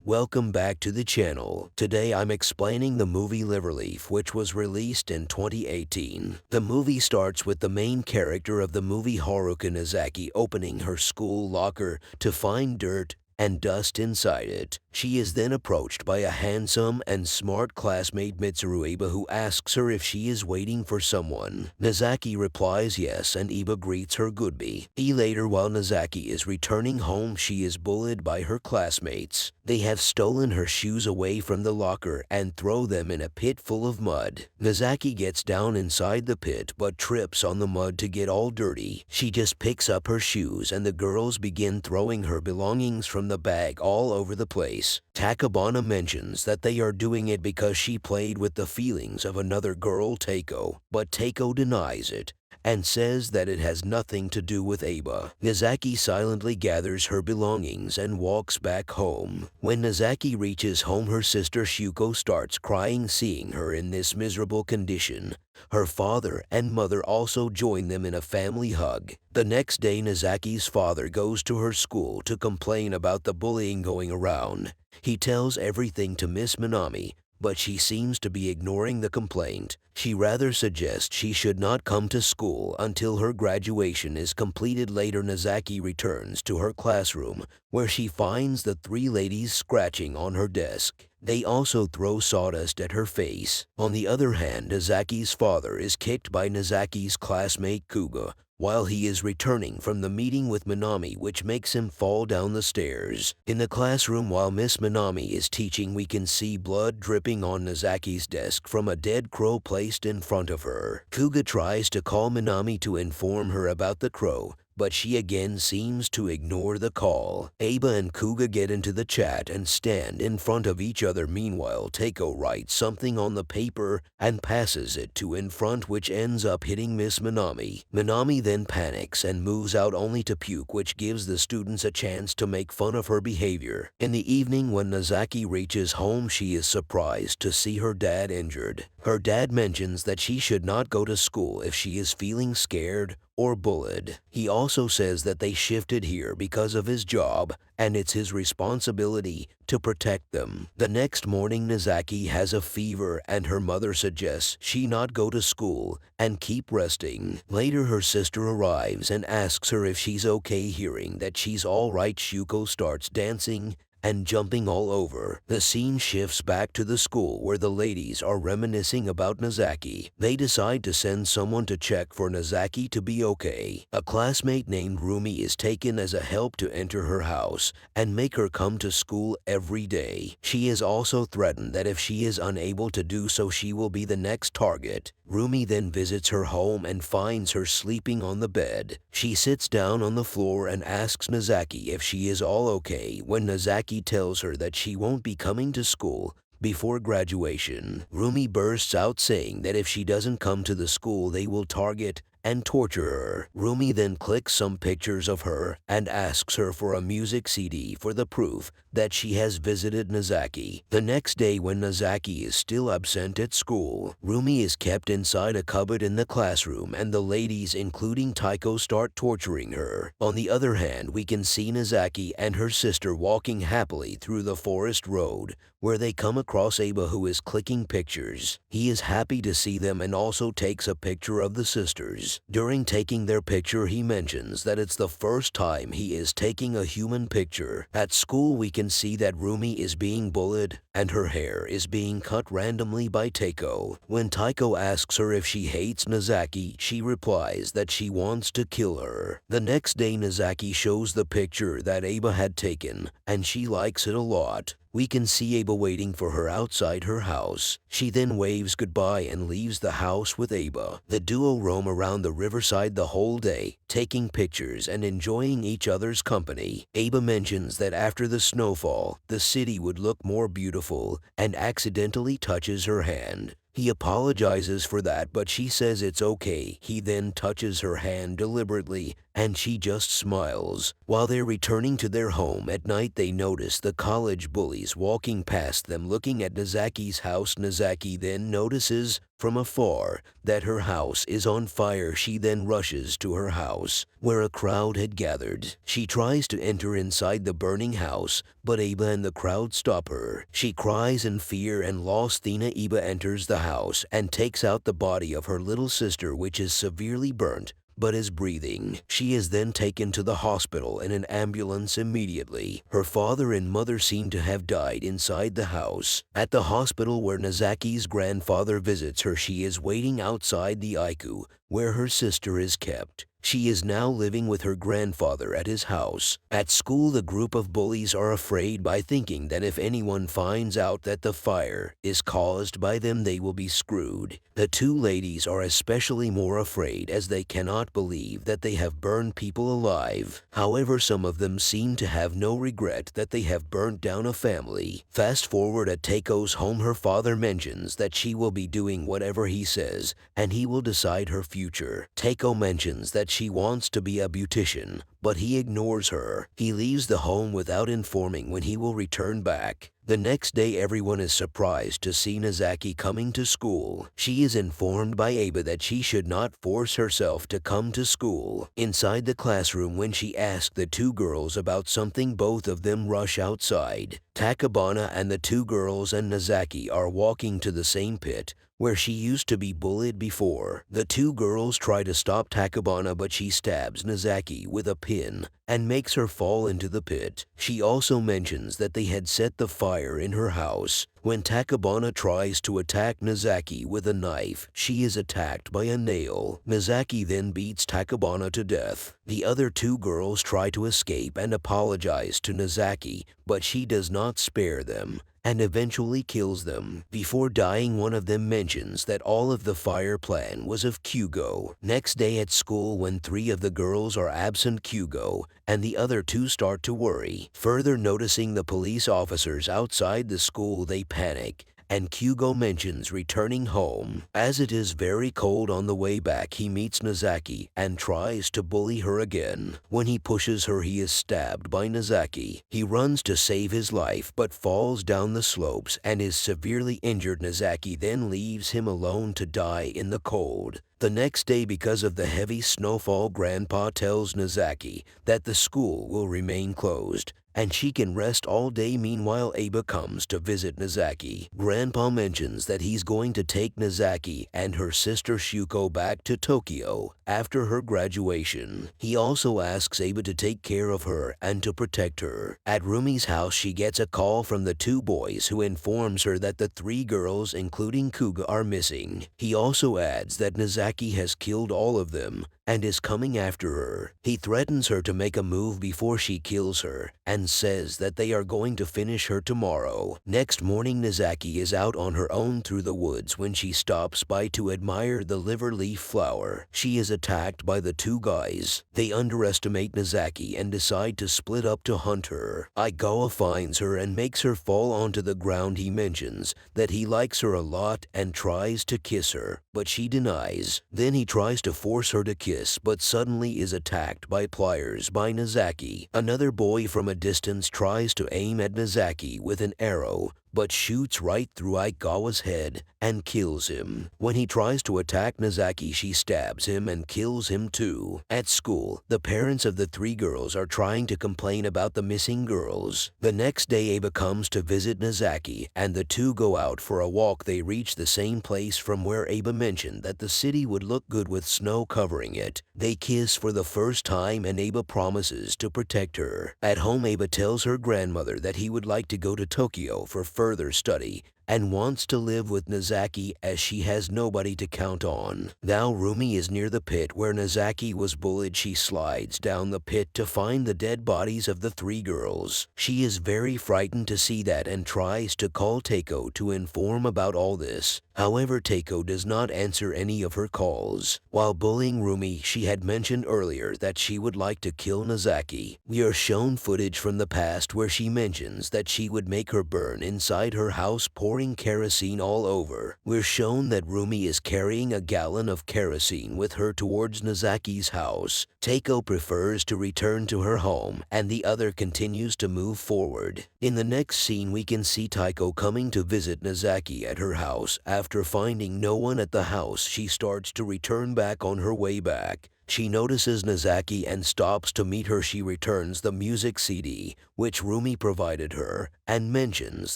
Welcome back to the channel. Today I'm explaining the movie Liverleaf, which was released in 2018. The movie starts with the main character of the movie, Haruka Nozaki, opening her school locker to find dirt and dust inside it. She is then approached by a handsome and smart classmate, Mitsuru Iba, who asks her if she is waiting for someone. Nozaki replies yes, and Iba greets her goodbye. Later, while Nozaki is returning home, she is bullied by her classmates. They have stolen her shoes away from the locker and throw them in a pit full of mud. Nozaki gets down inside the pit but trips on the mud to get all dirty. She just picks up her shoes and the girls begin throwing her belongings from the bag all over the place. Takabana mentions that they are doing it because she played with the feelings of another girl, Teiko, but Teiko denies it and says that it has nothing to do with Aba. Nozaki silently gathers her belongings and walks back home. When Nozaki reaches home, her sister Shuko starts crying seeing her in this miserable condition. Her father and mother also join them in a family hug. The next day, Nozaki's father goes to her school to complain about the bullying going around. He tells everything to Miss Minami, but she seems to be ignoring the complaint. She rather suggests she should not come to school until her graduation is completed. Later, Nozaki returns to her classroom, where she finds the three ladies scratching on her desk. They also throw sawdust at her face. On the other hand, Nozaki's father is kicked by Nozaki's classmate Kuga while he is returning from the meeting with Minami, which makes him fall down the stairs. In the classroom, while Miss Minami is teaching, we can see blood dripping on Nozaki's desk from a dead crow placed in front of her. Kuga tries to call Minami to inform her about the crow, but she again seems to ignore the call. Aba and Kuga get into the chat and stand in front of each other. Meanwhile, Teiko writes something on the paper and passes it to in front, which ends up hitting Miss Minami. Minami then panics and moves out only to puke, which gives the students a chance to make fun of her behavior. In the evening, when Nozaki reaches home, she is surprised to see her dad injured. Her dad mentions that she should not go to school if she is feeling scared or bullied. He also says that they shifted here because of his job and it's his responsibility to protect them. The next morning, Nozaki has a fever and her mother suggests she not go to school and keep resting. Later, her sister arrives and asks her if she's okay. Hearing that she's alright, Shuko starts dancing and jumping all over. The scene shifts back to the school where the ladies are reminiscing about Nozaki. They decide to send someone to check for Nozaki to be okay. A classmate named Rumi is taken as a help to enter her house and make her come to school every day. She is also threatened that if she is unable to do so, she will be the next target. Rumi then visits her home and finds her sleeping on the bed. She sits down on the floor and asks Nozaki if she is all okay. When Nozaki tells her that she won't be coming to school before graduation, Rumi bursts out saying that if she doesn't come to the school, they will target and torture her. Rumi then clicks some pictures of her and asks her for a music CD for the proof that she has visited Nozaki. The next day, when Nozaki is still absent at school, Rumi is kept inside a cupboard in the classroom and the ladies, including Taiko, start torturing her. On the other hand, we can see Nozaki and her sister walking happily through the forest road, where they come across Aba, who is clicking pictures. He is happy to see them and also takes a picture of the sisters. During taking their picture, he mentions that it's the first time he is taking a human picture. At school, we can see that Rumi is being bullied and her hair is being cut randomly by Teiko. When Taiko asks her if she hates Nozaki, she replies that she wants to kill her. The next day, Nozaki shows the picture that Aba had taken and she likes it a lot. We can see Aba waiting for her outside her house. She then waves goodbye and leaves the house with Aba. The duo roam around the riverside the whole day, taking pictures and enjoying each other's company. Aba mentions that after the snowfall, the city would look more beautiful and accidentally touches her hand. He apologizes for that, but she says it's okay. He then touches her hand deliberately and she just smiles. While they're returning to their home at night, they notice the college bullies walking past them looking at Nazaki's house. Nazaki then notices from afar that her house is on fire. She then rushes to her house, where a crowd had gathered. She tries to enter inside the burning house, but Iba and the crowd stop her. She cries in fear and lost. Iba enters the house and takes out the body of her little sister, which is severely burnt but is breathing. She is then taken to the hospital in an ambulance immediately. Her father and mother seem to have died inside the house. At the hospital where Nazaki's grandfather visits her, she is waiting outside the ICU where her sister is kept. She is now living with her grandfather at his house. At school, the group of bullies are afraid by thinking that if anyone finds out that the fire is caused by them, they will be screwed. The two ladies are especially more afraid as they cannot believe that they have burned people alive. However, some of them seem to have no regret that they have burnt down a family. Fast forward at Teiko's home, her father mentions that she will be doing whatever he says and he will decide her future. Teiko mentions that she wants to be a beautician, but he ignores her. He leaves the home without informing when he will return back. The next day, everyone is surprised to see Nazaki coming to school. She is informed by Aba that she should not force herself to come to school. Inside the classroom, when she asks the two girls about something, both of them rush outside. Takabana and the two girls and Nazaki are walking to the same pit where she used to be bullied before. The two girls try to stop Takabana, but she stabs Nazaki with a pin and makes her fall into the pit. She also mentions that they had set the fire in her house. When Takabana tries to attack Nazaki with a knife, she is attacked by a nail. Nazaki then beats Takabana to death. The other two girls try to escape and apologize to Nazaki, but she does not spare them and eventually kills them. Before dying, one of them mentions that all of the fire plan was of Kyugo. Next day at school, when three of the girls are absent, Kyugo and the other two start to worry. Further noticing the police officers outside the school, they panic, and Kyugo mentions returning home. As it is very cold on the way back, he meets Nazaki and tries to bully her again. When he pushes her, he is stabbed by Nazaki. He runs to save his life but falls down the slopes and is severely injured. Nazaki then leaves him alone to die in the cold. The next day, because of the heavy snowfall, Grandpa tells Nazaki that the school will remain closed and she can rest all day. Meanwhile, Aba comes to visit Nazaki. Grandpa mentions that he's going to take Nazaki and her sister Shuko back to Tokyo after her graduation. He also asks Aba to take care of her and to protect her. At Rumi's house, she gets a call from the two boys who informs her that the three girls, including Kuga, are missing. He also adds that Nazaki has killed all of them and is coming after her. He threatens her to make a move before she kills her and says that they are going to finish her tomorrow. Next morning, Nazaki is out on her own through the woods when she stops by to admire the liver leaf flower. She is attacked by the two guys. They underestimate Nazaki and decide to split up to hunt her. Aigawa finds her and makes her fall onto the ground. He mentions that he likes her a lot and tries to kiss her, but she denies. Then he tries to force her to kiss, but suddenly is attacked by pliers by Nazaki. Another boy from a distance tries to aim at Nazaki with an arrow, but shoots right through Aigawa's head and kills him. When he tries to attack Nazaki, she stabs him and kills him too. At school, the parents of the three girls are trying to complain about the missing girls. The next day, Aba comes to visit Nazaki, and the two go out for a walk. They reach the same place from where Aba mentioned that the city would look good with snow covering it. They kiss for the first time, and Aba promises to protect her. At home, Aba tells her grandmother that he would like to go to Tokyo for further study and wants to live with Nazaki as she has nobody to count on. Now Rumi is near the pit where Nazaki was bullied. She slides down the pit to find the dead bodies of the three girls. She is very frightened to see that and tries to call Teiko to inform about all this. However, Teiko does not answer any of her calls. While bullying Rumi, she had mentioned earlier that she would like to kill Nazaki. We are shown footage from the past where she mentions that she would make her burn inside her house, pouring pouring kerosene all over. We're shown that Rumi is carrying a gallon of kerosene with her towards Nazaki's house. Takeo prefers to return to her home, and the other continues to move forward. In the next scene, we can see Taiko coming to visit Nazaki at her house. After finding no one at the house, she starts to return back. On her way back, she notices Nazaki and stops to meet her. She returns the music CD, which Rumi provided her, and mentions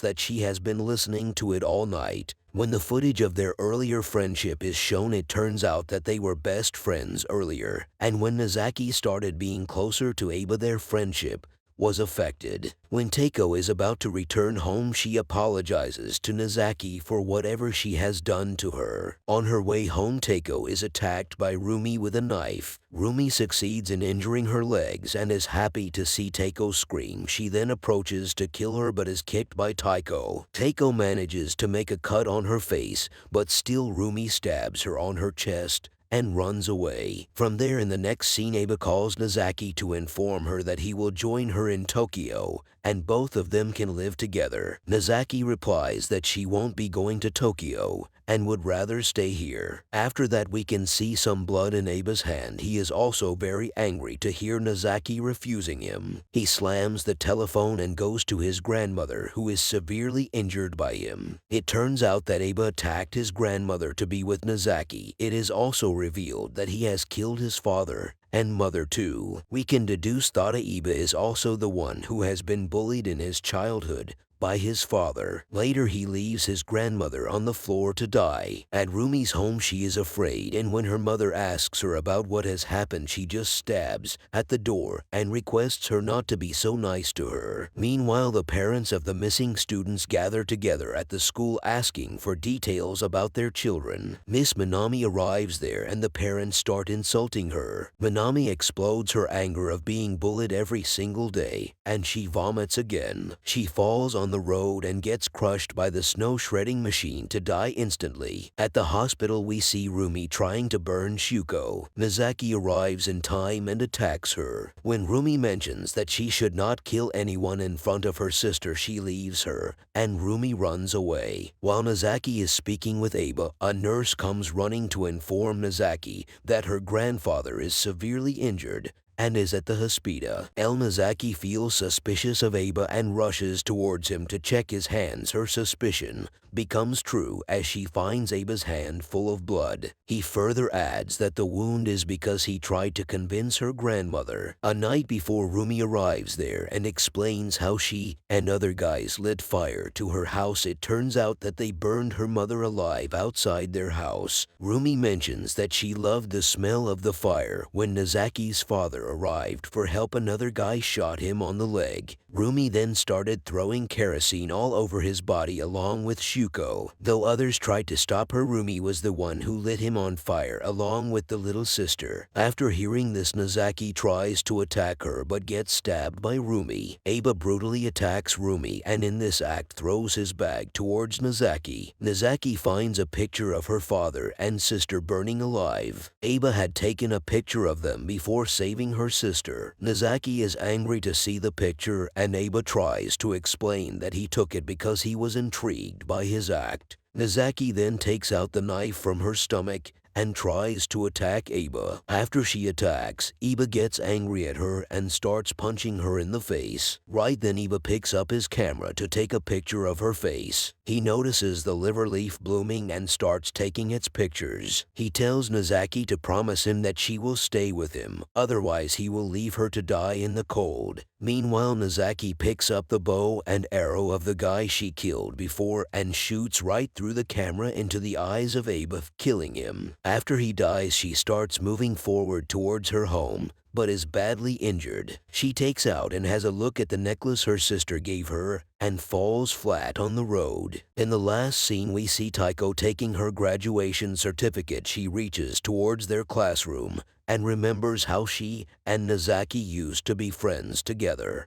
that she has been listening to it all night. When the footage of their earlier friendship is shown, it turns out that they were best friends earlier, and when Nazaki started being closer to Aba, their friendship was affected. When Takeo is about to return home, she apologizes to Nazaki for whatever she has done to her. On her way home, Takeo is attacked by Rumi with a knife. Rumi succeeds in injuring her legs and is happy to see Takeo scream. She then approaches to kill her but is kicked by Takeo. Takeo manages to make a cut on her face, but still Rumi stabs her on her chest and runs away. From there, in the next scene, Aba calls Nazaki to inform her that he will join her in Tokyo and both of them can live together. Nazaki replies that she won't be going to Tokyo and would rather stay here. After that, we can see some blood in Aba's hand. He is also very angry to hear Nazaki refusing him. He slams the telephone and goes to his grandmother, who is severely injured by him. It turns out that Aba attacked his grandmother to be with Nazaki. It is also revealed that he has killed his father and mother too. We can deduce that Aba is also the one who has been bullied in his childhood by his father. Later, he leaves his grandmother on the floor to die. At Rumi's home, she is afraid, and when her mother asks her about what has happened, she just stabs at the door and requests her not to be so nice to her. Meanwhile, the parents of the missing students gather together at the school asking for details about their children. Miss Minami arrives there and the parents start insulting her. Minami explodes her anger of being bullied every single day, and she vomits again. She falls on the road and gets crushed by the snow shredding machine to die instantly. At the hospital, we see Rumi trying to burn Shuko. Nazaki arrives in time and attacks her. When Rumi mentions that she should not kill anyone in front of her sister, she leaves her, and Rumi runs away. While Nazaki is speaking with Aba, a nurse comes running to inform Nazaki that her grandfather is severely injured and is at the hospital. Nazaki feels suspicious of Aba and rushes towards him to check his hands. Her suspicion becomes true as she finds Aba's hand full of blood. He further adds that the wound is because he tried to convince her grandmother. A night before, Rumi arrives there and explains how she and other guys lit fire to her house. It turns out that they burned her mother alive outside their house. Rumi mentions that she loved the smell of the fire. When Nazaki's father arrived for help, another guy shot him on the leg. Rumi then started throwing kerosene all over his body along with Shuko. Though others tried to stop her, Rumi was the one who lit him on fire along with the little sister. After hearing this, Nazaki tries to attack her but gets stabbed by Rumi. Aba brutally attacks Rumi and in this act throws his bag towards Nazaki. Nazaki finds a picture of her father and sister burning alive. Aba had taken a picture of them before saving her sister. Nazaki is angry to see the picture, and Aba tries to explain that he took it because he was intrigued by his act. Nazaki then takes out the knife from her stomach and tries to attack Aba. After she attacks, Aba gets angry at her and starts punching her in the face. Right then, Aba picks up his camera to take a picture of her face. He notices the liver leaf blooming and starts taking its pictures. He tells Nazaki to promise him that she will stay with him, otherwise he will leave her to die in the cold. Meanwhile, Nazaki picks up the bow and arrow of the guy she killed before and shoots right through the camera into the eyes of Aba, killing him. After he dies, she starts moving forward towards her home, but is badly injured. She takes out and has a look at the necklace her sister gave her and falls flat on the road. In the last scene, we see Taiko taking her graduation certificate. She reaches towards their classroom and remembers how she and Nazaki used to be friends together.